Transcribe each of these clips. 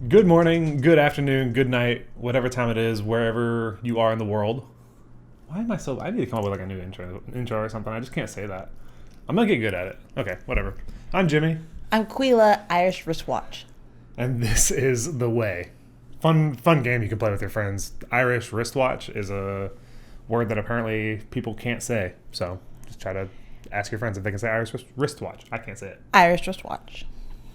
Good morning, good afternoon, good night, whatever time it is, wherever you are in the world. Why am I so... I need to come up with like a new intro or something. I just can't say that. I'm going to get good at it. Okay, whatever. I'm Jimmy. I'm Quila, Irish wristwatch. And this is The Whey. Fun game you can play with your friends. Irish wristwatch is a word that apparently people can't say. So just try to ask your friends if they can say Irish wristwatch. I can't say it. Irish wristwatch.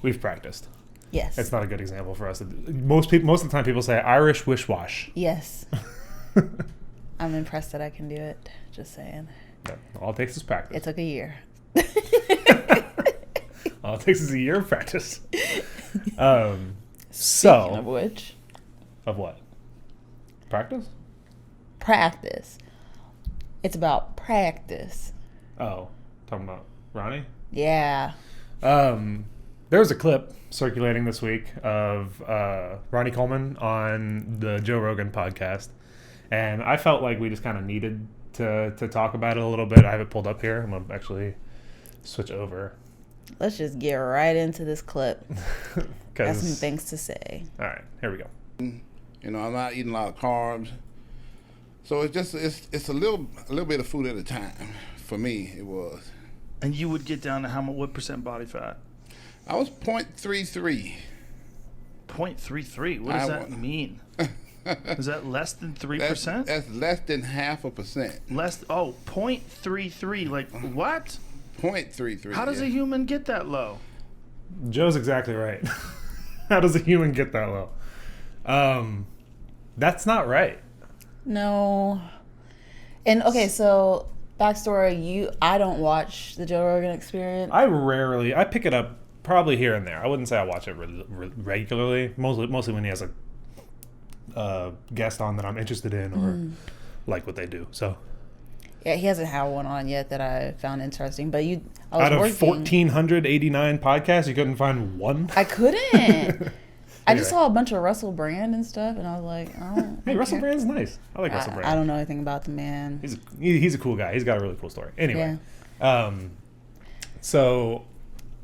We've practiced. Yes. It's not a good example for us. Most of the time people say Irish wishwash. Yes. I'm impressed that I can do it. Just saying. Yeah, all it takes is practice. It took a year. All it takes is a year of practice. Speaking of which. Of what? Practice? Practice. It's about practice. Oh, talking about Ronnie? Yeah. There was a clip circulating this week of Ronnie Coleman on the Joe Rogan podcast, and I felt like we just kind of needed to talk about it a little bit. I have it pulled up here. I'm going to actually switch over. Let's just get right into this clip. Got some things to say. All right, here we go. You know, I'm not eating a lot of carbs, so it's a little bit of food at a time. For me, it was. And you would get down to what percent body fat? I was 0.33. 0.33? What does that mean? Is that less than 3%? That's less than 0.5%. 0.33. Like what? 0.33. How does a human get that low? Joe's exactly right. How does a human get that low? That's not right. No. And okay, so backstory, I don't watch the Joe Rogan Experience. I pick it up probably here and there. I wouldn't say I watch it regularly. Mostly when he has a guest on that I'm interested in or like what they do. So yeah, he hasn't had one on yet that I found interesting. But out of 1,489 podcasts, you couldn't find one? I couldn't. I just saw a bunch of Russell Brand and stuff, and I was like, oh. Hey, Russell Brand's nice. I like Russell Brand. I don't know anything about the man. He's a cool guy. He's got a really cool story. Anyway, so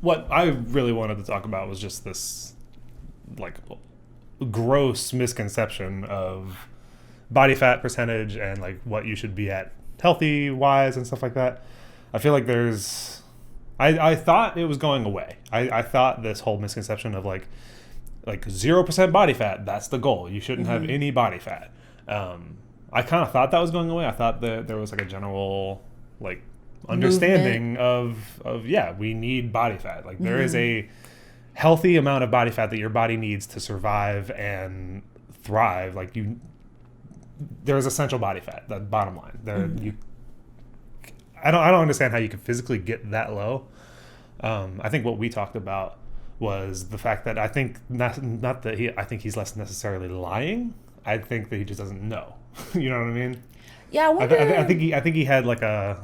what I really wanted to talk about was just this like gross misconception of body fat percentage and like what you should be at healthy wise and stuff like that. I feel like I thought it was going away. I thought this whole misconception of like 0% body fat, that's the goal. You shouldn't have any body fat. I kind of thought that was going away. I thought that there was like a general like understanding of we need body fat. Like there is a healthy amount of body fat that your body needs to survive and thrive. Like there is essential body fat. The bottom line. I don't understand how you can physically get that low. I think what we talked about was the fact that I think I think he's less necessarily lying. I think that he just doesn't know. You know what I mean? Yeah, I wonder. I think he had like a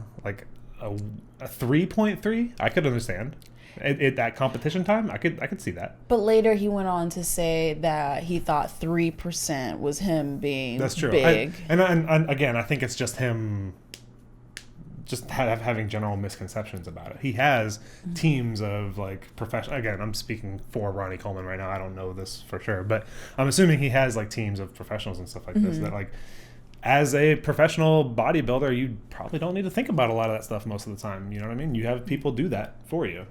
3.3. I could understand. At that competition time, I could see that. But later he went on to say that he thought 3% was him being That's true. big. And again, I think it's just him just having general misconceptions about it. He has teams of like professional. Again, I'm speaking for Ronnie Coleman right now. I don't know this for sure, but I'm assuming he has like teams of professionals and stuff like this that like as a professional bodybuilder, you probably don't need to think about a lot of that stuff most of the time. You know what I mean? You have people do that for you.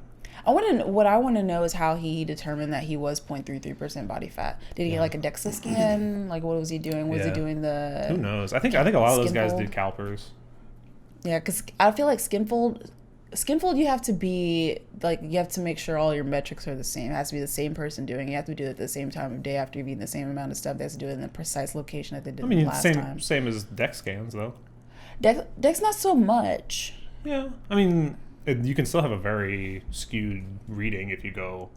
What I want to know is how he determined that he was 0.33% body fat. Did he get like a Dexa Scan? Like what was he doing? Was he doing the... Who knows? I think a lot of those guys did CalPERS. Yeah, because I feel like skinfold, you have to be like, you have to make sure all your metrics are the same. It has to be the same person doing it. You have to do it at the same time of day after you've eaten the same amount of stuff. They have to do it in the precise location that they did last time. Same as Dex scans though. Dex not so much. Yeah, I mean, you can still have a very skewed reading if you go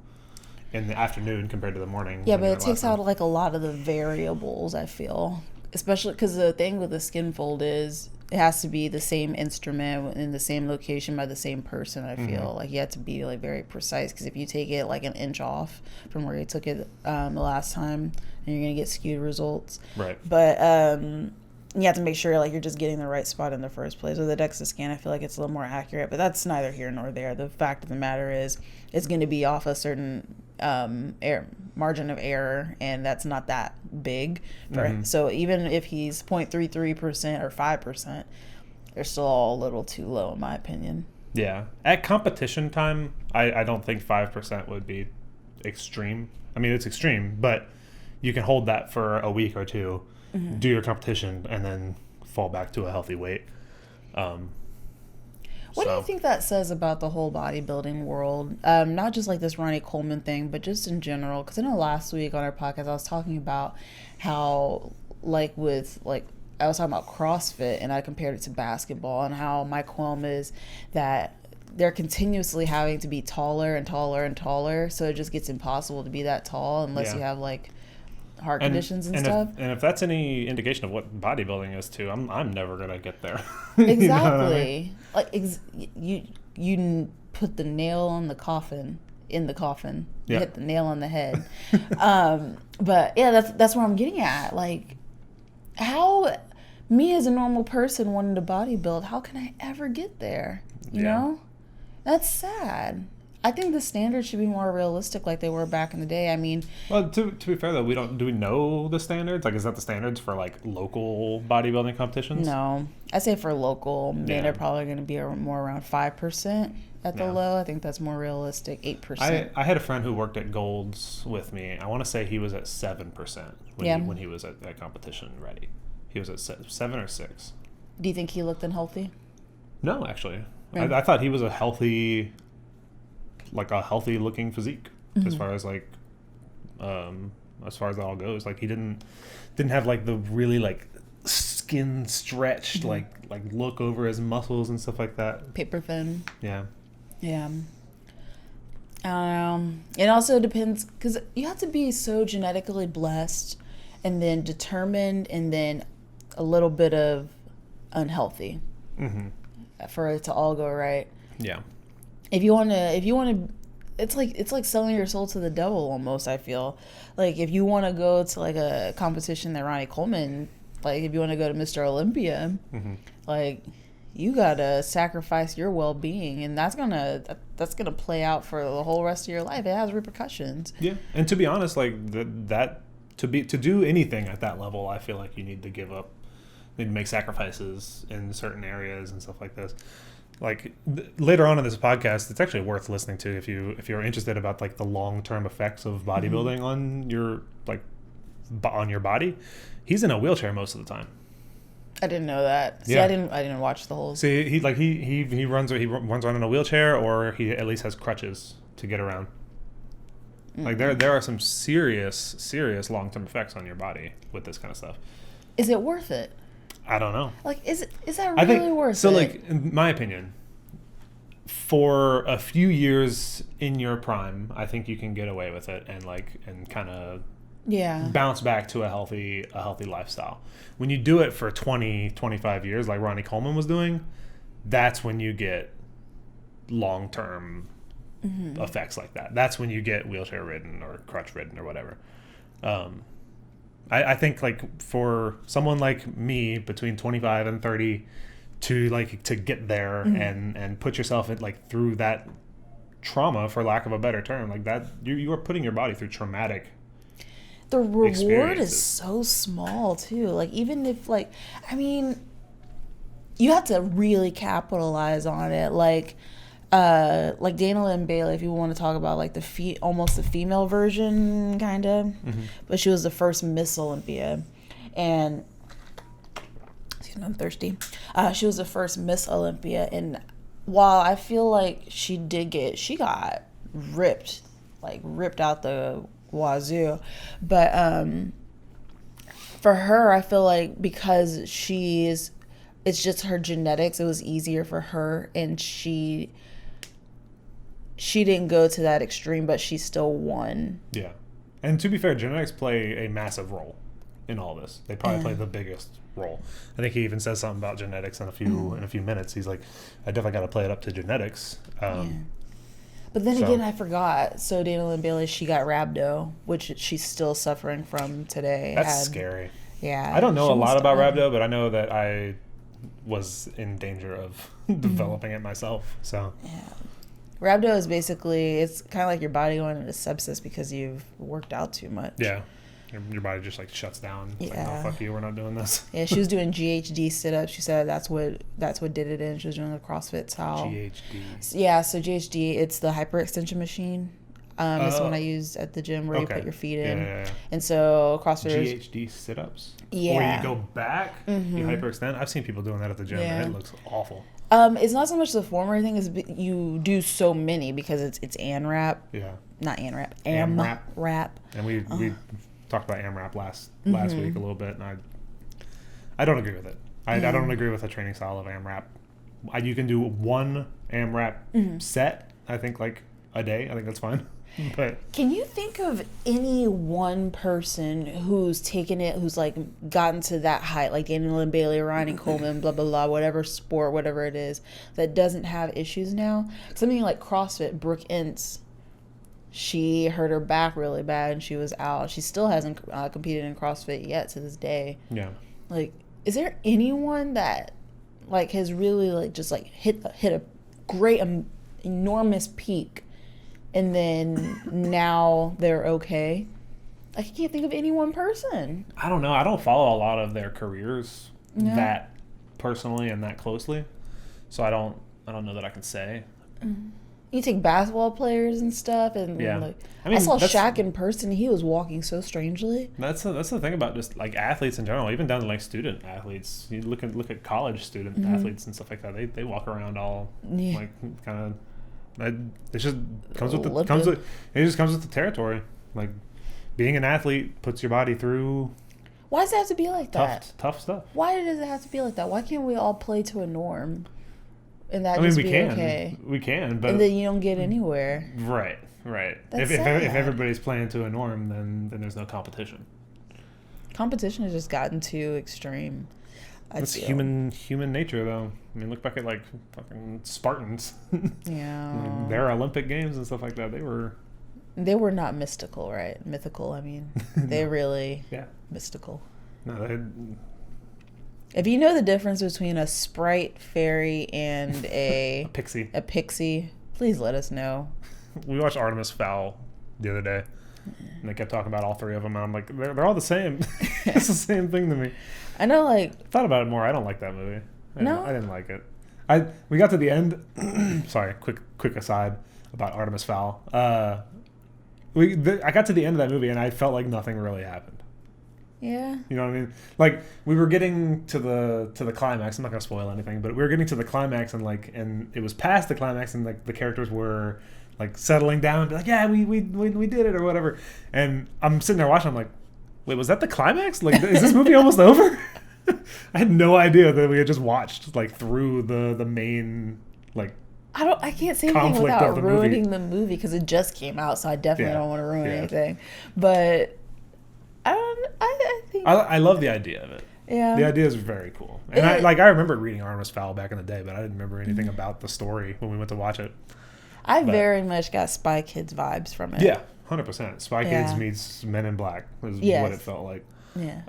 in the afternoon compared to the morning. Yeah, but it takes out like a lot of the variables, I feel. Especially because the thing with the skinfold is it has to be the same instrument in the same location by the same person. I feel like you have to be like very precise, because if you take it like an inch off from where you took it the last time, then you're gonna get skewed results. Right. But you have to make sure like you're just getting the right spot in the first place. With the Dexa Scan, I feel like it's a little more accurate, but that's neither here nor there. The fact of the matter is it's going to be off a certain margin of error, and that's not that big. So even if he's 0.33% or 5%, they're still all a little too low in my opinion. Yeah. At competition time, I don't think 5% would be extreme. I mean, it's extreme, but you can hold that for a week or two, do your competition, and then fall back to a healthy weight. What do you think that says about the whole bodybuilding world? Not just like this Ronnie Coleman thing, but just in general. Because I know last week on our podcast, I was talking about how, I was talking about CrossFit, and I compared it to basketball, and how my qualm is that they're continuously having to be taller and taller and taller, so it just gets impossible to be that tall unless you have like heart conditions and stuff. If that's any indication of what bodybuilding is too, I'm never gonna get there. Exactly. You know what I mean? Like you put the nail on the coffin. In the coffin, you hit the nail on the head. But yeah, that's what I'm getting at. Like, how me as a normal person wanting to bodybuild, how can I ever get there? You know, that's sad. I think the standards should be more realistic, like they were back in the day. I mean, well, to be fair though, do we know the standards? Like, is that the standards for like local bodybuilding competitions? No, I say for local, men are probably going to be more around 5% at the low. I think that's more realistic. 8%. I had a friend who worked at Gold's with me. I want to say he was at 7% when he was at that competition ready. He was at 7 or 6. Do you think he looked unhealthy? No, actually, I thought he was a healthy looking physique as far as like as far as that all goes. Like, he didn't have like the really like skin stretched like look over his muscles and stuff like that. Paper thin. Yeah. It also depends, because you have to be so genetically blessed and then determined and then a little bit of unhealthy for it to all go right. Yeah. If you want to, it's like selling your soul to the devil almost. I feel like if you want to go to like a competition that Ronnie Coleman, like if you want to go to Mr. Olympia, like you gotta sacrifice your well-being, and that's gonna play out for the whole rest of your life. It has repercussions. Yeah, and to be honest, like to do anything at that level, I feel like you need to give up, need to make sacrifices in certain areas and stuff like this. Like later on in this podcast, it's actually worth listening to if you're interested about like the long-term effects of bodybuilding on your on your body. He's in a wheelchair most of the time. I didn't know that. See, I didn't watch the whole. See, he runs around in a wheelchair, or he at least has crutches to get around. Like there are some serious long-term effects on your body with this kind of stuff. Is it worth it? I don't know. Like, is that really worth it? So, like, in my opinion, for a few years in your prime, I think you can get away with it and kind of bounce back to a healthy lifestyle. When you do it for 20, 25 years, like Ronnie Coleman was doing, that's when you get long-term effects like that. That's when you get wheelchair-ridden or crutch-ridden or whatever. I think like for someone like me between 25 and 30 to get there and put yourself in like through that trauma, for lack of a better term, like that you are putting your body through traumatic. The reward is so small too. Like, even if like, I mean, you have to really capitalize on it. Like Dana Lynn Bailey, if you want to talk about like almost the female version, kind of, but she was the first Miss Olympia, and excuse me, I'm thirsty. She was the first Miss Olympia, and while I feel like she got ripped out the wazoo, but for her, I feel like because it's just her genetics, it was easier for her, and she didn't go to that extreme, but she still won. Yeah. And to be fair, genetics play a massive role in all this. They probably play the biggest role. I think he even says something about genetics in a few minutes. He's like, I definitely got to play it up to genetics. But then again, I forgot. So Dana Lynn Bailey, she got rhabdo, which she's still suffering from today. That's scary. Yeah. I don't know she a lot must about die. rhabdo, but I know that I was in danger of developing it myself. So Yeah. Rhabdo is basically, it's kind of like your body going into sepsis because you've worked out too much. yeah, your body just like shuts down. It's like, Yeah. no, fuck you, we're not doing this. Yeah, she was doing GHD sit-ups. She said that's what did it in. She was doing the CrossFit style. GHD. Yeah, so GHD, it's the hyperextension machine. It's the one I use at the gym where you Okay. put your feet Yeah, in. yeah, yeah. And so CrossFitters, GHD sit-ups. Yeah. Where you go back, you hyperextend. I've seen people doing that at the gym, Yeah. and it looks awful. it's not so much the former thing as you do so many because it's ANRAP, Yeah. not ANRAP, AMRAP. AMRAP. And we talked about AMRAP last week a little bit, and I don't agree with it. I don't agree with the training style of AMRAP. You can do one AMRAP set, I think, like a day. I think that's fine. But Can you think of any one person who's taken it, who's like gotten to that height, like Daniel and Bailey, Ronnie Coleman, blah, blah, blah, whatever sport, whatever it is, that doesn't have issues now? Something like CrossFit, Brooke Ince, she hurt her back really bad and she was out. She still hasn't competed in CrossFit yet to this day. yeah. Like, is there anyone that like has really like just like hit a great enormous peak and then now they're okay? I can't think of any one person. I don't know. I don't follow a lot of their careers Yeah. that personally and that closely, so I don't know that I can say. You take basketball players and stuff, and Yeah. like I mean, saw that's- Shaq in person. He was walking so strangely. That's the thing about just like athletes in general, even down to like student athletes. You look at college student athletes and stuff like that. They walk around all Yeah. like kind of. It just comes with Limping. it just comes with the territory. Like being an athlete puts your body through Why does it have to be like that? tough stuff. Why does it have to be like that? Why can't we all play to a norm? And that I mean, just we be can, okay. we can, but And then you don't get anywhere. right. That's If sad. everybody's playing to a norm, then there's no competition. Competition has just gotten too extreme. I It's feel. human nature, though. I mean, look back at like fucking Spartans. Yeah. Their Olympic games and stuff like that. They were not mystical, right? Mythical, I mean. They're really Yeah. mystical. No, If you know the difference between a sprite fairy and a pixie. a pixie, please let us know. We watched Artemis Fowl the other day, and they kept talking about all three of them. And I'm like, they're all the same. It's the same thing to me. I know, like, Thought about it more. I don't like that movie. No? I didn't like it. We got to the end. Sorry, quick aside about Artemis Fowl. I got to the end of that movie and I felt like nothing really happened. yeah. You know what I mean? Like we were getting to the climax. I'm not gonna spoil anything, but we were getting to the climax and it was past the climax and like the characters were like settling down, like yeah, we did it or whatever. And I'm sitting there watching. I'm like, wait, was that the climax? Like, is this movie almost over? I had no idea that we had just watched like through the main like. I can't say anything Conflict without of the movie. ruining the movie because it just came out, so I definitely Yeah. don't want to ruin Yeah. anything. But I think I love the idea of it. yeah. The idea is very cool, and I remember reading Artemis Fowl back in the day, but I didn't remember anything about the story when we went to watch it. I but- very much got Spy Kids vibes from it. Yeah, 100%. Spy Kids Yeah. meets Men in Black is Yes. what it felt like. Yeah.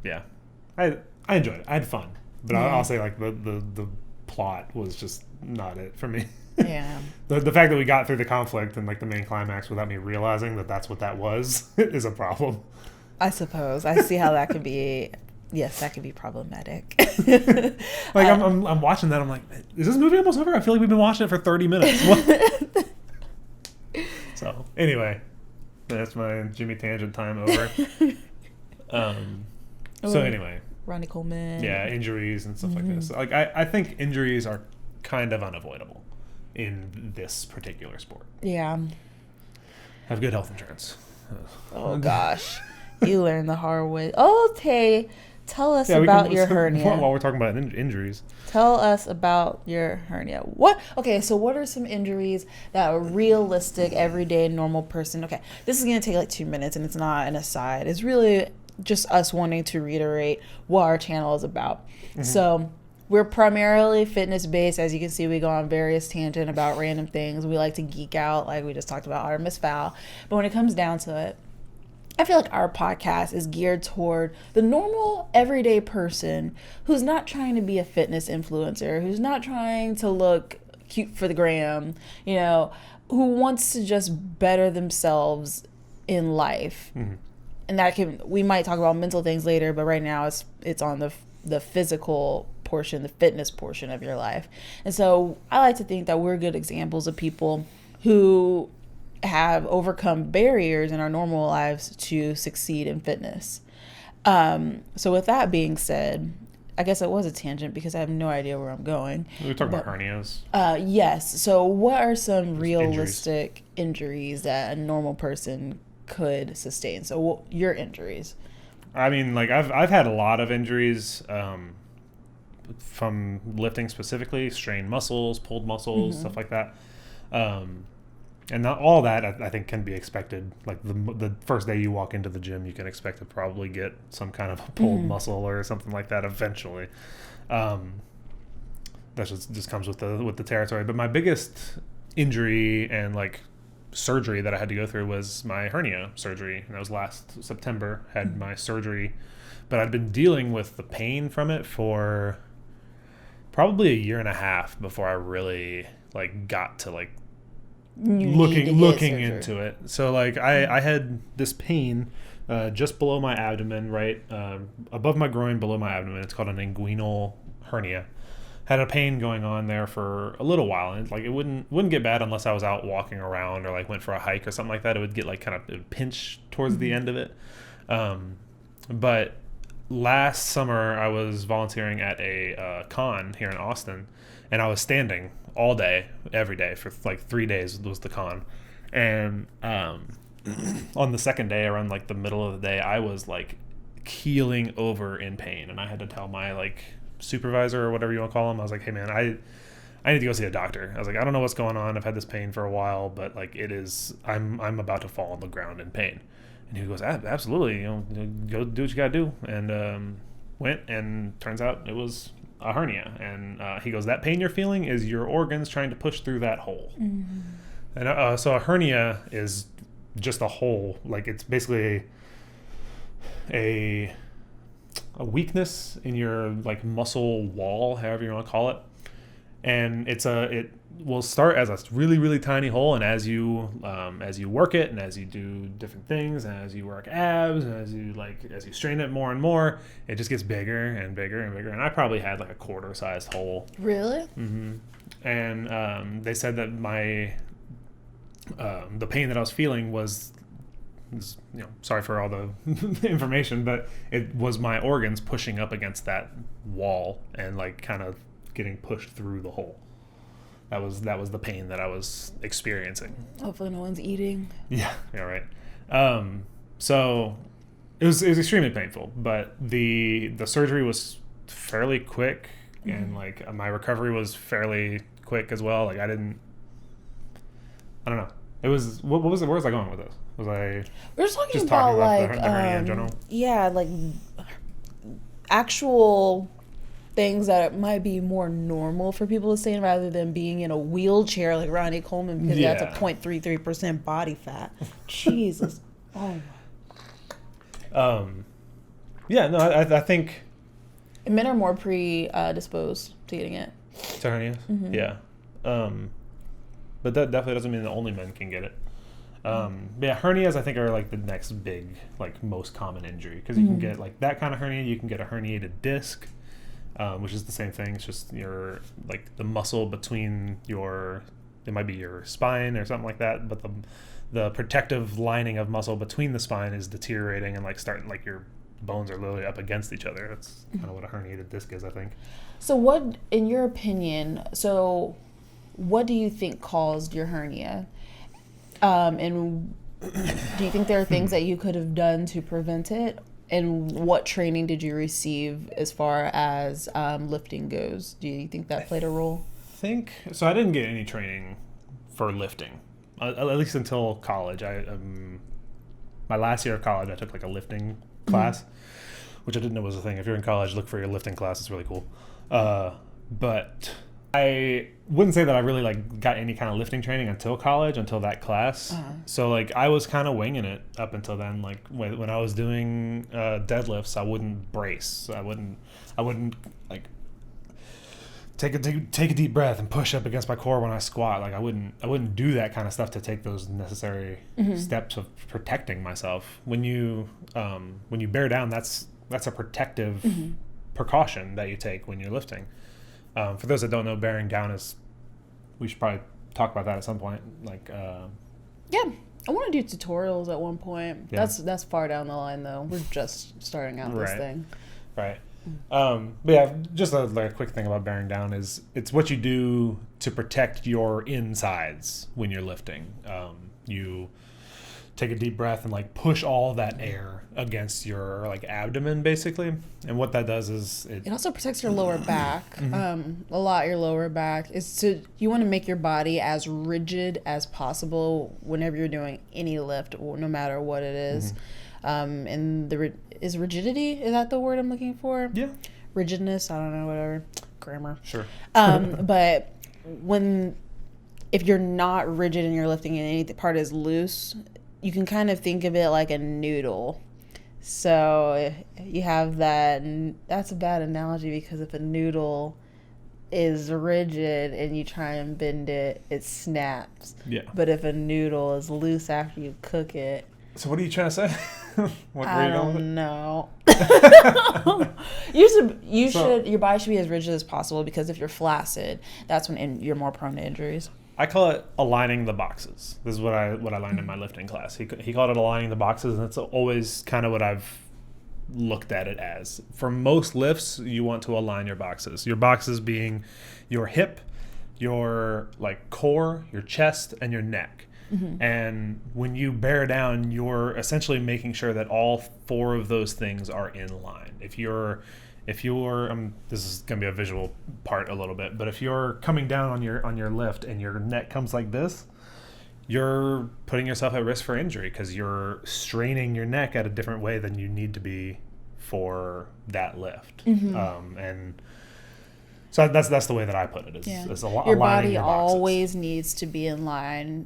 Yeah, I enjoyed it. I had fun, but Yeah. I'll say like the plot was just not it for me. Yeah. The fact that we got through the conflict and like the main climax without me realizing that that's what that was is a problem. I suppose. I see how that could be. Yes, that could be problematic. Like I'm watching that. I'm like, is this movie almost over? I feel like we've been watching it for 30 minutes. What? So anyway, that's my Jimmy Tangent time over. So anyway, Ronnie Coleman. yeah, injuries and stuff like this. Like I think injuries are kind of unavoidable in this particular sport. Yeah. Have good health insurance. Oh gosh, you learned the hard way. Oh, Tay, tell us Yeah, we about can- your hernia. While we're talking about injuries, Tell us about your hernia. What? Okay, so what are some injuries that a realistic, everyday, normal person? Okay, this is gonna take like 2 minutes, and it's not an aside. It's really just us wanting to reiterate what our channel is about. So we're primarily fitness based. As you can see, we go on various tangents about random things. We like to geek out, like we just talked about Artemis Fowl. But when it comes down to it, I feel like our podcast is geared toward the normal everyday person who's not trying to be a fitness influencer, who's not trying to look cute for the gram, you know, who wants to just better themselves in life. Mm-hmm. And we might talk about mental things later, but right now it's on the physical portion, the fitness portion of your life. And so I like to think that we're good examples of people who have overcome barriers in our normal lives to succeed in fitness. So with that being said, I guess it was a tangent because I have no idea where I'm going. We were talking about hernias. Yes. So what are some realistic injuries that a normal person could sustain? So your injuries. I mean, like I've had a lot of injuries from lifting specifically, strained muscles, pulled muscles, stuff like that. And not all that I think can be expected. Like the first day you walk into the gym, you can expect to probably get some kind of a pulled muscle or something like that eventually. That just comes with the territory. But my biggest injury and like surgery that I had to go through was my hernia surgery. And that was last September. Had my surgery, but I'd been dealing with the pain from it for probably a year and a half before I really like got to like looking into it. So like I had this pain just below my abdomen, right above my groin, below my abdomen. It's called an inguinal hernia. Had a pain going on there for a little while, and like it wouldn't get bad unless I was out walking around or like went for a hike or something like that. It would get like it would pinch towards the end of it. But last summer I was volunteering at a con here in Austin, and I was standing all day, every day for like 3 days was the con. And on the second day, around like the middle of the day, I was like keeling over in pain, and I had to tell my like supervisor or whatever you want to call him. I was like, hey man, I need to go see a doctor. I was like, I don't know what's going on. I've had this pain for a while, but like I'm about to fall on the ground in pain. And he goes, absolutely, go do what you gotta do. And went, and turns out it was a hernia. And he goes, that pain you're feeling is your organs trying to push through that hole. And so a hernia is just a hole. Like it's basically a weakness in your like muscle wall, however you want to call it. And it will start as a really, really tiny hole, and as you work it, and as you do different things, and as you work abs, and as you strain it more and more, it just gets bigger and bigger and bigger. And I probably had like a quarter-sized hole. Really? Mm-hmm. And they said that my the pain that I was feeling was, sorry for all the information, but it was my organs pushing up against that wall and like kind of getting pushed through the hole. That was the pain that I was experiencing. Hopefully no one's eating. Yeah, right. So it was extremely painful, but the surgery was fairly quick, and like my recovery was fairly quick as well. Like I don't know. It was where was I going with this? We're just talking about like the hernia in general? Yeah, like actual things that might be more normal for people to stay in rather than being in a wheelchair like Ronnie Coleman because that's a 0.33% body fat. Jesus. Oh my. Yeah, no, I think men are more predisposed to getting it. To hernias? Mm-hmm. Yeah. But that definitely doesn't mean that only men can get it. But yeah, hernias I think are like the next big, like most common injury, because you can get like that kind of hernia. You can get a herniated disc, which is the same thing. It's just your like the muscle between it might be your spine or something like that, but the protective lining of muscle between the spine is deteriorating and like starting like your bones are literally up against each other. That's kind of what a herniated disc is, I think. So what, in your opinion, what do you think caused your hernia? And do you think there are things that you could have done to prevent it? And what training did you receive as far as lifting goes? Do you think that played a role? I didn't get any training for lifting, at least until college. My last year of college, I took like a lifting class, which I didn't know was a thing. If you're in college, look for your lifting class. It's really cool. But I wouldn't say that I really like got any kind of lifting training until college, until that class. So like I was kind of winging it up until then. Like when I was doing deadlifts, I wouldn't brace. I wouldn't like take a deep breath and push up against my core when I squat. Like I wouldn't do that kind of stuff to take those necessary steps of protecting myself. When you bear down, that's a protective precaution that you take when you're lifting. For those that don't know, bearing down is, we should probably talk about that at some point. Like, yeah, I want to do tutorials at one point. Yeah. That's far down the line though. We're just starting out this thing. Right. But yeah, just a quick thing about bearing down is it's what you do to protect your insides when you're lifting. You take a deep breath and like push all that air against your like abdomen basically, and what that does is it also protects your lower back. A lot. Your lower back is you want to make your body as rigid as possible whenever you're doing any lift, or no matter what it is. And is rigidity, is that the word I'm looking for? Yeah, rigidness, I don't know, whatever, grammar. Sure. But if you're not rigid and you're lifting and any part is loose, you can kind of think of it like a noodle. So you have that, and that's a bad analogy because if a noodle is rigid and you try and bend it, it snaps. Yeah. But if a noodle is loose after you cook it. So what are you trying to say? I don't know. Your body should be as rigid as possible, because if you're flaccid, that's when you're more prone to injuries. I call it aligning the boxes. This is what I learned in my lifting class. He called it aligning the boxes, and that's always kind of what I've looked at it as. For most lifts, you want to align your boxes. Your boxes being your hip, your like core, your chest, and your neck. And when you bear down, you're essentially making sure that all four of those things are in line. If you're this is gonna be a visual part a little bit, but if you're coming down on your lift and your neck comes like this, you're putting yourself at risk for injury because you're straining your neck at a different way than you need to be for that lift. And so that's the way that I put it. It's your body always needs to be in line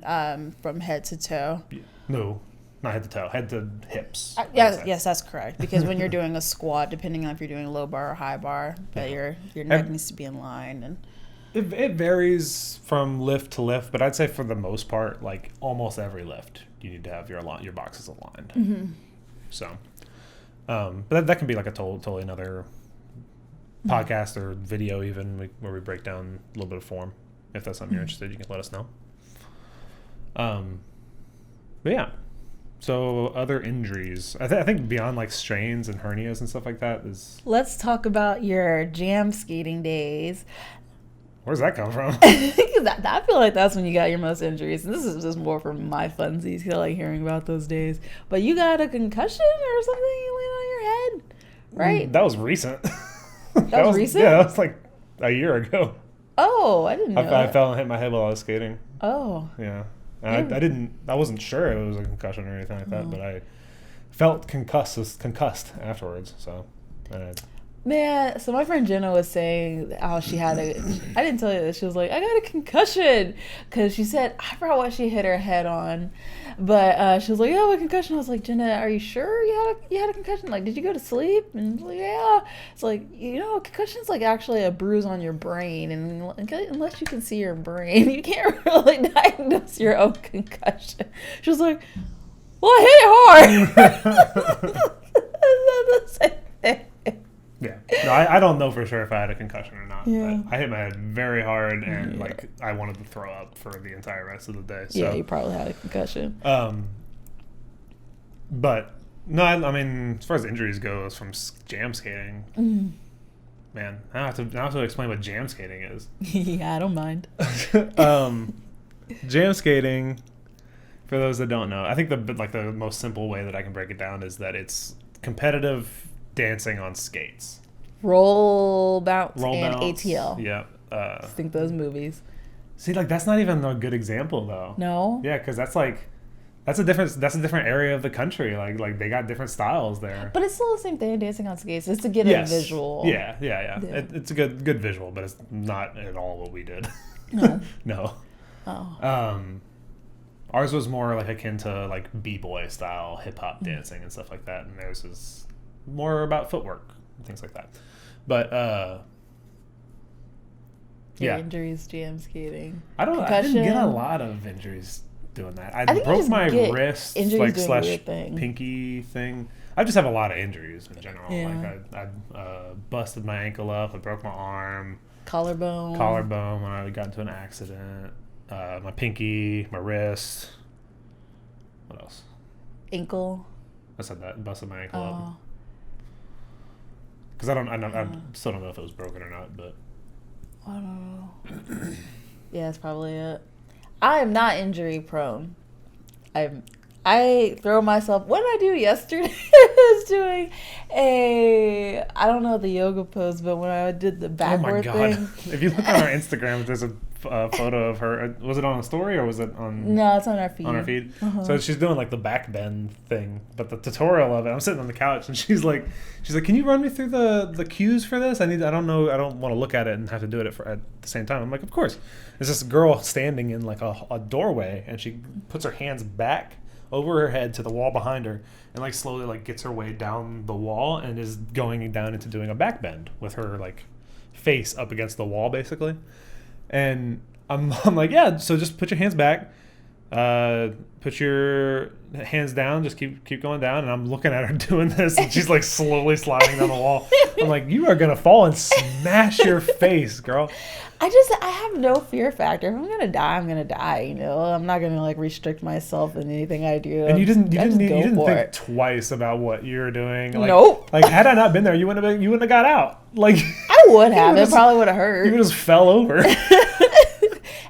from head to toe. No. Not head to toe, head to hips. Yes, that's correct. Because when you're doing a squat, depending on if you're doing low bar or high bar, but your neck needs to be in line. And it varies from lift to lift, but I'd say for the most part, like almost every lift, you need to have your boxes aligned. So, but that can be like a totally another podcast or video even where we break down a little bit of form. If that's something you're interested, you can let us know. But yeah. So other injuries, I think beyond like strains and hernias and stuff like that is. Let's talk about your jam skating days. Where's that come from? I feel like that's when you got your most injuries. And this is just more for my funsies, because I like hearing about those days. But you got a concussion or something you landed on your head, right? That was recent. That was recent? Yeah, that was like a year ago. Oh, I didn't know I fell and hit my head while I was skating. Oh. Yeah. And I wasn't sure it was a concussion or anything like that, but I felt concussed afterwards. So, man. So my friend Jenna was saying how she had I didn't tell you this. She was like, I got a concussion, because she said, I forgot what she hit her head on, but she was like, oh, a concussion. I was like, Jenna, are you sure you had a concussion? Like, did you go to sleep? And like, yeah. It's like, a concussion's like actually a bruise on your brain, and unless you can see your brain, you can't really diagnose your own concussion. She was like, well, I hit it hard. That's the same thing. Yeah, no, I don't know for sure if I had a concussion or not. Yeah. But I hit my head very hard, and like I wanted to throw up for the entire rest of the day. So, yeah, you probably had a concussion. But no, I mean, as far as injuries goes from jam skating, man, I have to explain what jam skating is. Yeah, I don't mind. Jam skating, for those that don't know, I think the most simple way that I can break it down is that it's competitive dancing on skates. Roll, bounce, and bounce, ATL. Yeah. Think those movies. See, like that's not even a good example though. No. Yeah, because that's like That's a different area of the country. Like they got different styles there. But it's still the same thing, dancing on skates. It's to get a visual. Yeah. It's a good visual, but it's not at all what we did. No. No. Oh. Ours was more like akin to like b-boy style hip hop dancing and stuff like that, and theirs is more about footwork and things like that. But Injuries, jam skating. I didn't get a lot of injuries doing that. I think broke my wrist, like / thing. pinky thing. I just have a lot of injuries in general. Yeah. Like I busted my ankle up. I broke my arm. Collarbone When I got into an accident. My pinky, my wrist. What else? Ankle. I said that. Busted my ankle up. Because I still don't know if it was broken or not, but. I don't know. Yeah, that's probably it. I am not injury prone. I throw myself. What did I do yesterday? I was doing I don't know the yoga pose, but when I did the backward thing. If you look on our Instagram, there's a photo of her. Was it on a story or was it on? No, it's on our feed. On our feed. Uh-huh. So she's doing like the back bend thing, but the tutorial of it. I'm sitting on the couch and she's like, "Can you run me through the cues for this? I don't know. I don't want to look at it and have to do it at the same time." I'm like, "Of course." There's this girl standing in like a doorway, and she puts her hands back over her head to the wall behind her, and like slowly like gets her way down the wall and is going down into doing a back bend with her like face up against the wall basically. And I'm like, yeah, so just put your hands back, put your hands down, just keep going down. And I'm looking at her doing this, and she's like slowly sliding down the wall. I'm like, you are gonna fall and smash your face, girl. I have no fear factor. If I'm gonna die, I'm gonna die. You know, I'm not gonna like restrict myself in anything I do. And you didn't think twice about what you were doing. Like, nope. Like had I not been there, you wouldn't have got out. Like I would have. It probably would have hurt. You would just fell over.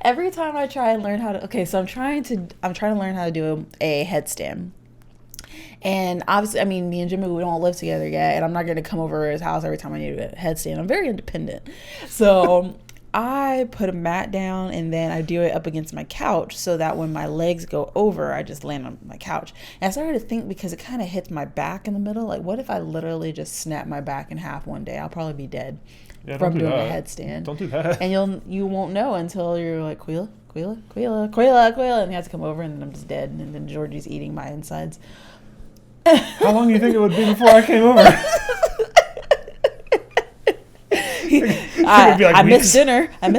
Every time I try and learn how to. So I'm trying to learn how to do a headstand. And obviously, I mean, me and Jimmy, we don't live together yet, and I'm not gonna come over to his house every time I need a headstand. I'm very independent, so. I put a mat down and then I do it up against my couch so that when my legs go over, I just land on my couch. And I started to think, because it kind of hits my back in the middle, like what if I literally just snap my back in half one day? I'll probably be dead from doing a headstand. Don't do that. And you won't know until you're like, Quila, and you have to come over and then I'm just dead. And then Georgie's eating my insides. How long do you think it would be before I came over? I missed dinner. I'm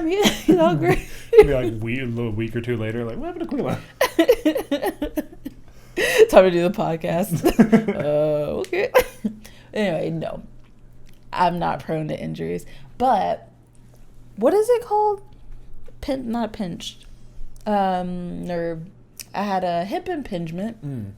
here. Hungry. Be like a little week or two later, like, what happened to Quila? Time to do the podcast. Okay. Anyway, no. I'm not prone to injuries. But what is it called? Not pinched. Nerve. I had a hip impingement.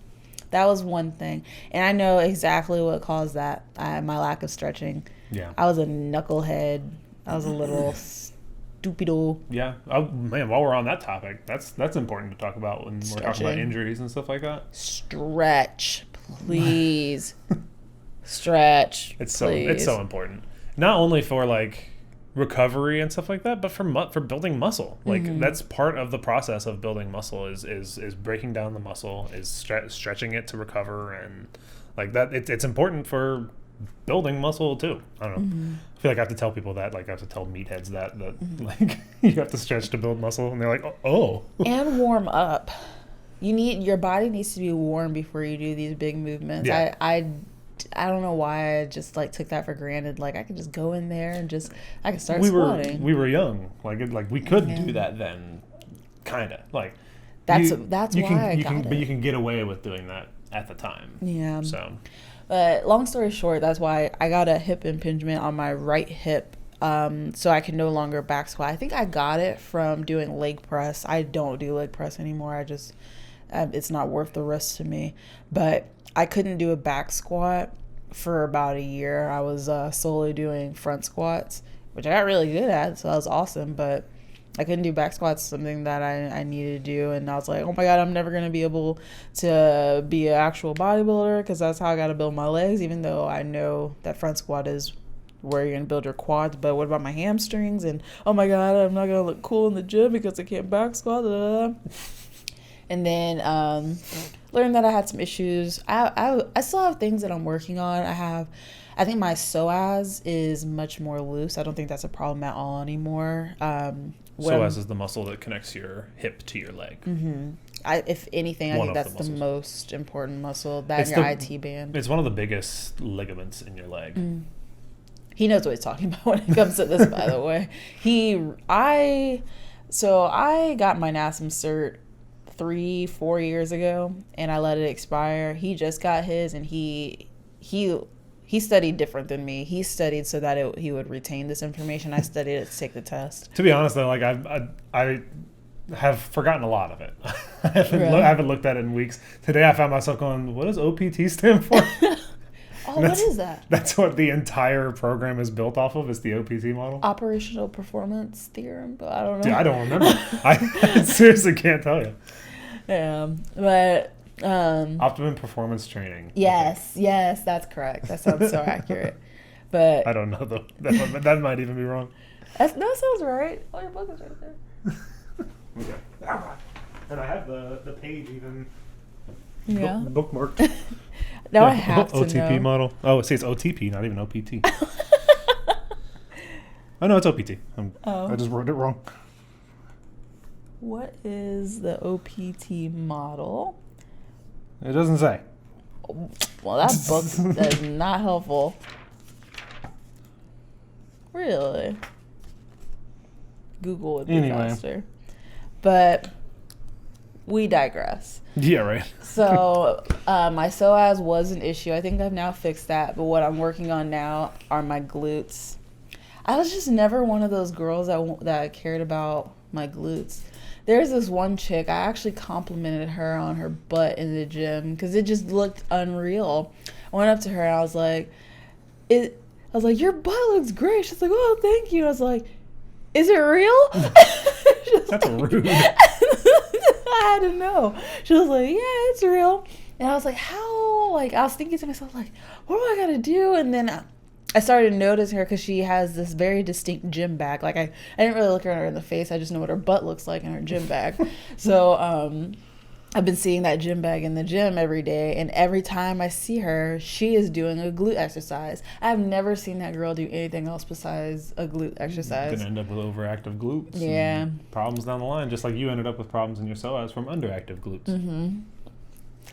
That was one thing. And I know exactly what caused that. My lack of stretching. Yeah. I was a knucklehead. I was a little stupido. Yeah. Oh, man, while we're on that topic, that's important to talk about when we're talking about injuries and stuff like that. Stretch, please. Stretch. It's so important. Not only for like recovery and stuff like that, but for building muscle. Like that's part of the process of building muscle is breaking down the muscle, is stretching it to recover, and like that. It's important for building muscle too. I don't know. I feel like I have to tell people that. Like I have to tell meatheads that like you have to stretch to build muscle, and they're like, oh. And warm up. Your body needs to be warm before you do these big movements. Yeah. I don't know why I just like took that for granted. Like I could just go in there and I could start squatting. We were young. Like we could do that then, kind of. Like that's why I got it. But you can get away with doing that at the time. Yeah. So. But long story short, that's why I got a hip impingement on my right hip, so I can no longer back squat. I think I got it from doing leg press. I don't do leg press anymore. It's not worth the risk to me. But I couldn't do a back squat for about a year. I was solely doing front squats, which I got really good at, so that was awesome. But I couldn't do back squats, something that I needed to do. And I was like, oh my God, I'm never going to be able to be an actual bodybuilder, because that's how I got to build my legs, even though I know that front squat is where you're going to build your quads. But what about my hamstrings? And oh my God, I'm not going to look cool in the gym because I can't back squat. And then learned that I had some issues. I still have things that I'm working on. I think my psoas is much more loose. I don't think that's a problem at all anymore. Psoas is the muscle that connects your hip to your leg. Mm-hmm. If anything, I think that's the most important muscle. That and your IT band. It's one of the biggest ligaments in your leg. He knows what he's talking about when it comes to this, by the way. I got my NASM cert 3-4 years ago, and I let it expire. He just got his, and he studied different than me. He studied so that he would retain this information. I studied it to take the test. To be honest, though, like I have forgotten a lot of it. I haven't looked at it in weeks. Today I found myself going, what does OPT stand for? What is that? That's what the entire program is built off of, is the OPT model. Operational Performance Theorem, but I don't know. Dude, I don't remember. I seriously can't tell you. Yeah, but... Optimum Performance Training. Yes, that's correct. That sounds so accurate. But I don't know, though. That might even be wrong. That sounds right. All your book is right there. Okay. And I have the page even bookmarked. Now I have to OTP know. model. Oh, see, it's OTP, not even OPT. Oh, no, it's OPT. I just wrote it wrong. What is the OPT model? It doesn't say. Well, that book is not helpful. Really? Google would be faster. But we digress. Yeah, right. So my psoas was an issue. I think I've now fixed that. But what I'm working on now are my glutes. I was just never one of those girls that cared about my glutes. There's this one chick, I actually complimented her on her butt in the gym because it just looked unreal. I went up to her and I was like, your butt looks great. She's like, oh, thank you. I was like, is it real? That's rude. I had to know. She was like, yeah, it's real. And I was like, how? Like, I was thinking to myself, like, what do I got to do? And then I started to notice her because she has this very distinct gym bag. Like, I didn't really look at her in the face. I just know what her butt looks like in her gym bag. So I've been seeing that gym bag in the gym every day. And every time I see her, she is doing a glute exercise. I've never seen that girl do anything else besides a glute exercise. You're going to end up with overactive glutes. Yeah. And problems down the line, just like you ended up with problems in your psoas from underactive glutes. Mm-hmm.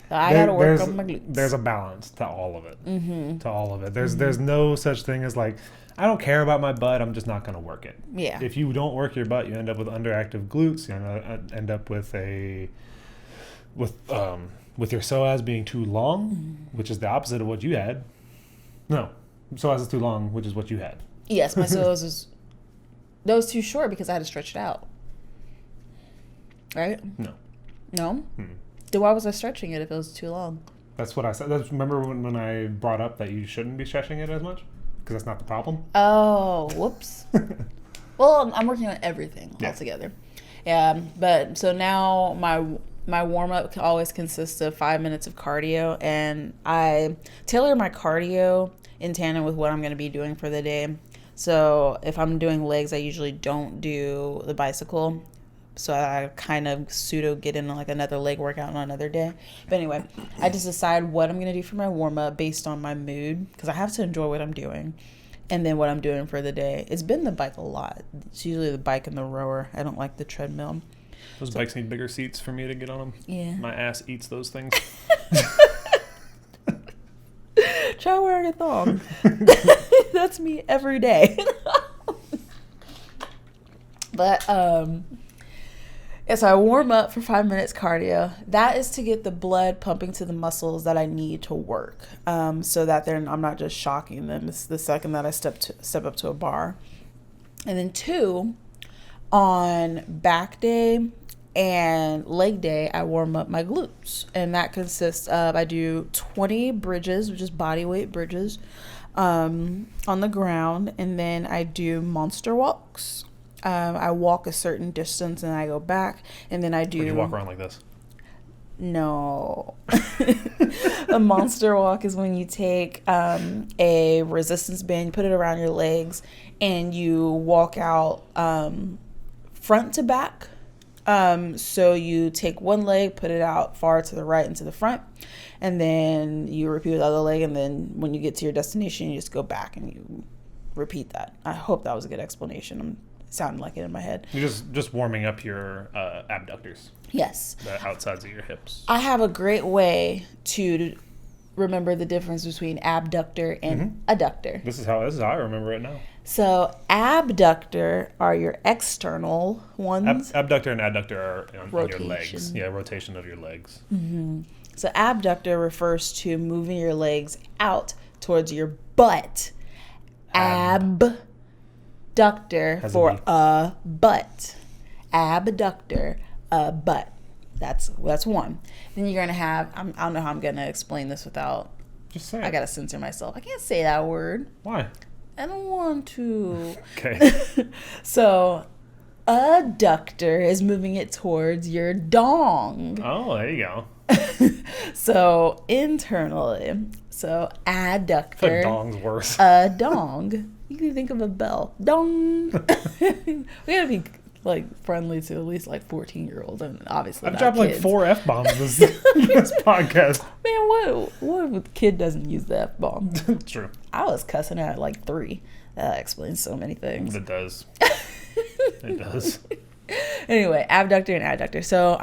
So I got to work on my glutes. There's a balance to all of it. Mm-hmm. To all of it. There's no such thing as like, I don't care about my butt, I'm just not going to work it. Yeah. If you don't work your butt, you end up with underactive glutes. You end up with with your psoas being too long, which is the opposite of what you had. No, psoas is too long, which is what you had. Yes, my psoas was too short because I had to stretch it out. Right? No. No? Then why was I stretching it if it was too long? That's what I said. Remember when I brought up that you shouldn't be stretching it as much? Because that's not the problem. Oh, whoops. Well, I'm working on everything altogether. Yeah, but so now my warm-up always consists of 5 minutes of cardio, and I tailor my cardio in tandem with what I'm going to be doing for the day. So if I'm doing legs, I usually don't do the bicycle. So I kind of pseudo get in like another leg workout on another day. But anyway, I just decide what I'm going to do for my warm-up based on my mood, because I have to enjoy what I'm doing. And then what I'm doing for the day. It's been the bike a lot. It's usually the bike and the rower. I don't like the treadmill. Those bikes need bigger seats for me to get on them. Yeah. My ass eats those things. Try wearing a thong. That's me every day. But so I warm up for 5 minutes cardio. That is to get the blood pumping to the muscles that I need to work, so that I'm not just shocking them. It's the second that I step up to a bar. And then 2, on back day and leg day, I warm up my glutes, and that consists of, I do 20 bridges, which is body weight bridges, on the ground, and then I do monster walks. I walk a certain distance and I go back, and then I do. Would you walk around like this? No. A monster walk is when you take a resistance band, you put it around your legs, and you walk out front to back. So you take one leg, put it out far to the right and to the front, and then you repeat with the other leg, and then when you get to your destination, you just go back and you repeat that. I hope that was a good explanation. I'm sounding like it in my head. You're just warming up your abductors. Yes. The outsides of your hips. I have a great way to remember the difference between abductor and adductor. This is how I remember it now. So abductor are your external ones. Abductor and adductor are on your legs. Rotation. Yeah, rotation of your legs. So abductor refers to moving your legs out towards your butt. Abductor Has for a B. a butt. Abductor, a butt. That's one. Then you're gonna have. I don't know how I'm gonna explain this without. Just say it. I gotta censor myself. I can't say that word. Why? I don't want to. Okay. So, adductor is moving it towards your dong. Oh, there you go. So internally, so adductor. The dong's worse. A dong. You can think of a bell. Dong. We gotta be like friendly to at least like 14-year-olds, and obviously I've not dropped like kids. 4 F-bombs this podcast. Man, what kid doesn't use the F-bomb? True. I was cussing at like 3. That explains so many things. It does. It does. Anyway, abductor and adductor. So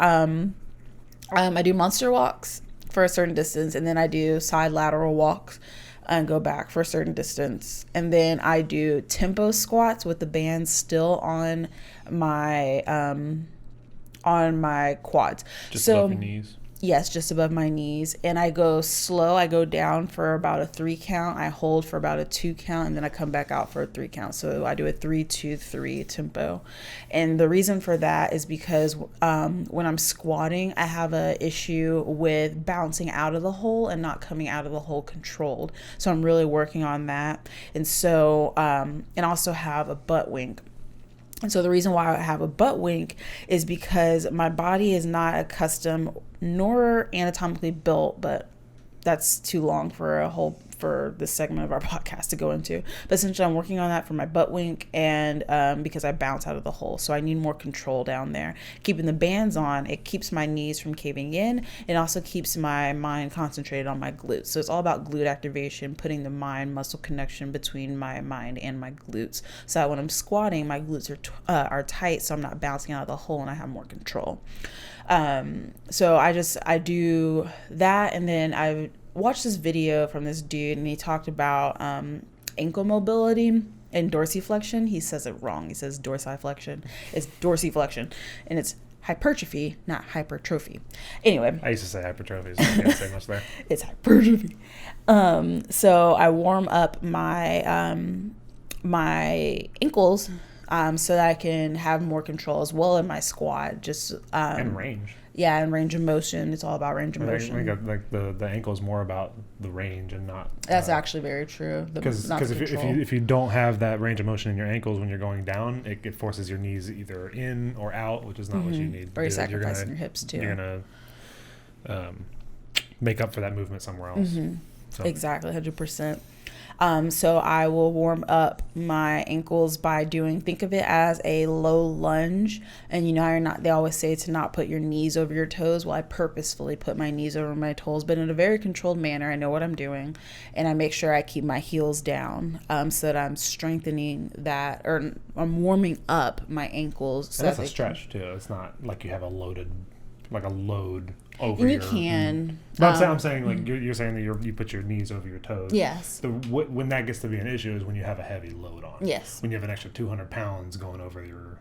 I do monster walks for a certain distance, and then I do side lateral walks and go back for a certain distance, and then I do tempo squats with the band still on my quads. Just so above your knees. yes, just above my knees, and I go slow. I go down for about a 3 count. I hold for about a 2 count, and then I come back out for a 3 count. So I do a 3-2-3 tempo. And the reason for that is because when I'm squatting, I have a issue with bouncing out of the hole and not coming out of the hole controlled. So I'm really working on that. And so and I also have a butt wink. And so the reason why I have a butt wink is because my body is not accustomed nor anatomically built, but that's too long for this segment of our podcast to go into. But essentially I'm working on that for my butt wink, and because I bounce out of the hole. So I need more control down there. Keeping the bands on, it keeps my knees from caving in. It also keeps my mind concentrated on my glutes. So it's all about glute activation, putting the mind muscle connection between my mind and my glutes. So that when I'm squatting, my glutes are tight, so I'm not bouncing out of the hole and I have more control. So I do that, and then I watched this video from this dude, and he talked about ankle mobility and dorsiflexion. He says it wrong. He says dorsiflexion. It's dorsiflexion, and it's hypertrophy, not hypertrophy. Anyway, I used to say hypertrophy, so I can't say much there. it's hypertrophy. So I warm up my my ankles so that I can have more control as well in my squat. Just And range. Yeah, and range of motion. It's all about range of motion. I think like the ankle is more about the range and not. That's actually very true. Because if you don't have that range of motion in your ankles when you're going down, it forces your knees either in or out, which is not what you need. Or you're sacrificing your hips too. You're gonna make up for that movement somewhere else. So. Exactly, 100%. So I will warm up my ankles by think of it as a low lunge. And you know, they always say to not put your knees over your toes. Well, I purposefully put my knees over my toes, but in a very controlled manner. I know what I'm doing, and I make sure I keep my heels down, so that I'm strengthening that, or I'm warming up my ankles. So and that's a stretch too. It's not like you have a load over and your. You can. But I'm saying like you're saying that you put your knees over your toes. Yes. When that gets to be an issue is when you have a heavy load on. Yes. When you have an extra 200 pounds going over your.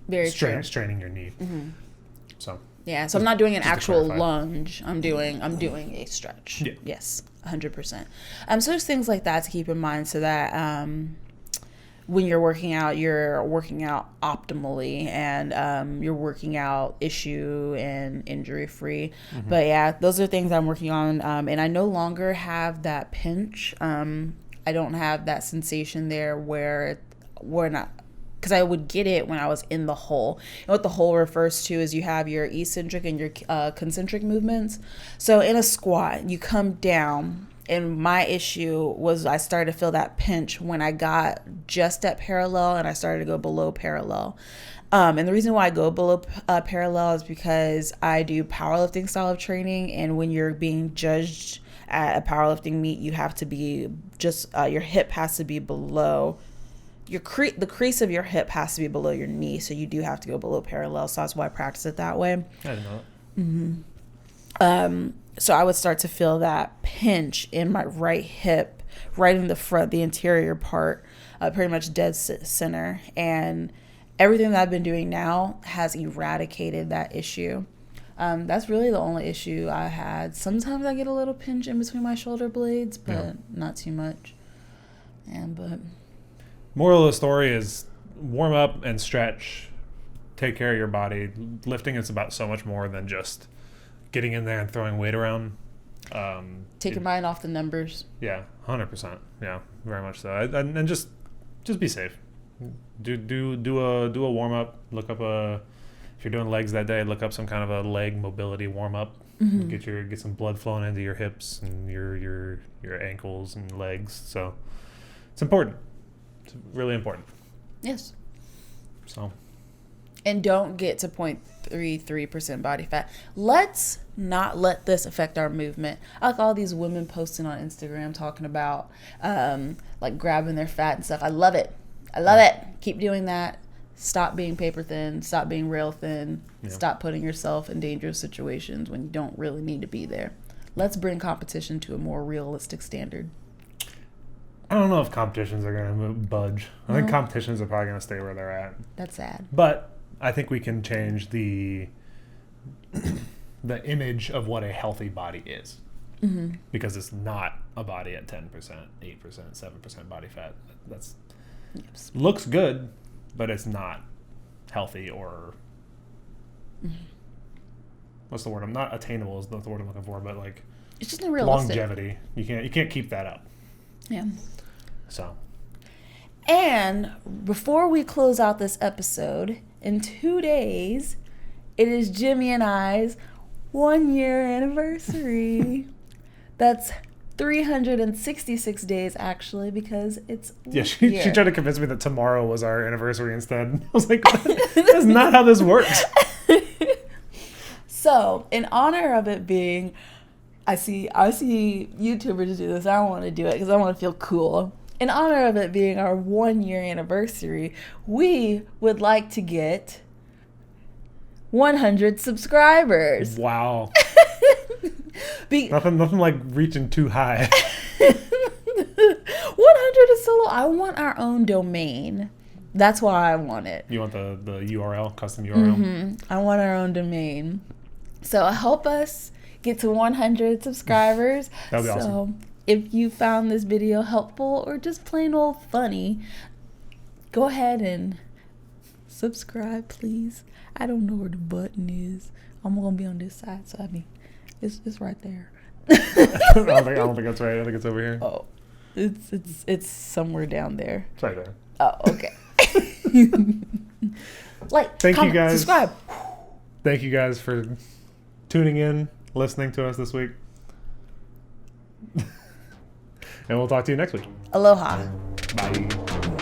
Very straining your knee. So. Yeah. So I'm not doing an actual lunge. I'm doing a stretch. Yeah. Yes. 100%. So there's things like that to keep in mind, so that when you're working out optimally, and you're working out issue and injury free. But yeah, those are things I'm working on, and I no longer have that pinch. I don't have that sensation there where we're not, because I would get it when I was in the hole. And what the hole refers to is you have your eccentric and your concentric movements. So in a squat, you come down And my issue was I started to feel that pinch when I got just at parallel and I started to go below parallel. And the reason why I go below parallel is because I do powerlifting style of training. And when you're being judged at a powerlifting meet, you have to be just, your hip has to be below, the crease of your hip has to be below your knee. So you do have to go below parallel. So that's why I practice it that way. I didn't know that. Mm-hmm. So I would start to feel that pinch in my right hip, right in the front, the interior part, pretty much dead center. And everything that I've been doing now has eradicated that issue. That's really the only issue I had. Sometimes I get a little pinch in between my shoulder blades, but not too much. But moral of the story is warm up and stretch. Take care of your body. Lifting is about so much more than just getting in there and throwing weight around. Take your mind off the numbers. Yeah, 100%. Yeah, very much so. And just be safe. Do a warm up. Look up if you're doing legs that day, look up some kind of a leg mobility warm up. Mm-hmm. Get some blood flowing into your hips and your ankles and legs. So it's important. It's really important. Yes. So. And don't get to 0.33% body fat. Let's not let this affect our movement. I like all these women posting on Instagram talking about like grabbing their fat and stuff. I love it. Keep doing that. Stop being paper thin. Stop being rail thin. Yeah. Stop putting yourself in dangerous situations when you don't really need to be there. Let's bring competition to a more realistic standard. I don't know if competitions are going to budge. I think competitions are probably going to stay where they're at. That's sad. But I think we can change the image of what a healthy body is. Mm-hmm. Because it's not a body at 10%, 8%, 7% body fat. That's looks good, but it's not healthy or what's the word? I'm not attainable is not the word I'm looking for, but like it's just not realistic. Longevity. You can't keep that up. Yeah. So. And before we close out this episode, in 2 days, it is Jimmy and I's 1 year anniversary. That's 366 days actually, because it's she tried to convince me that tomorrow was our anniversary instead. I was like, that's not how this works. So in honor of it being, I see YouTubers do this. I want to do it because I want to feel cool. In honor of it being our 1 year anniversary, we would like to get 100 subscribers. Wow. Nothing like reaching too high. 100 is so low. I want our own domain. That's why I want it. You want the URL, custom URL? Mm-hmm. I want our own domain. So help us get to 100 subscribers. That would be awesome. If you found this video helpful or just plain old funny, go ahead and subscribe, please. I don't know where the button is. I'm going to be on this side, so I mean, it's right there. I don't think that's right. I think it's over here. Oh, it's somewhere down there. It's right there. Oh, okay. Thank you guys. Subscribe. Thank you guys for tuning in, listening to us this week. And we'll talk to you next week. Aloha. Bye.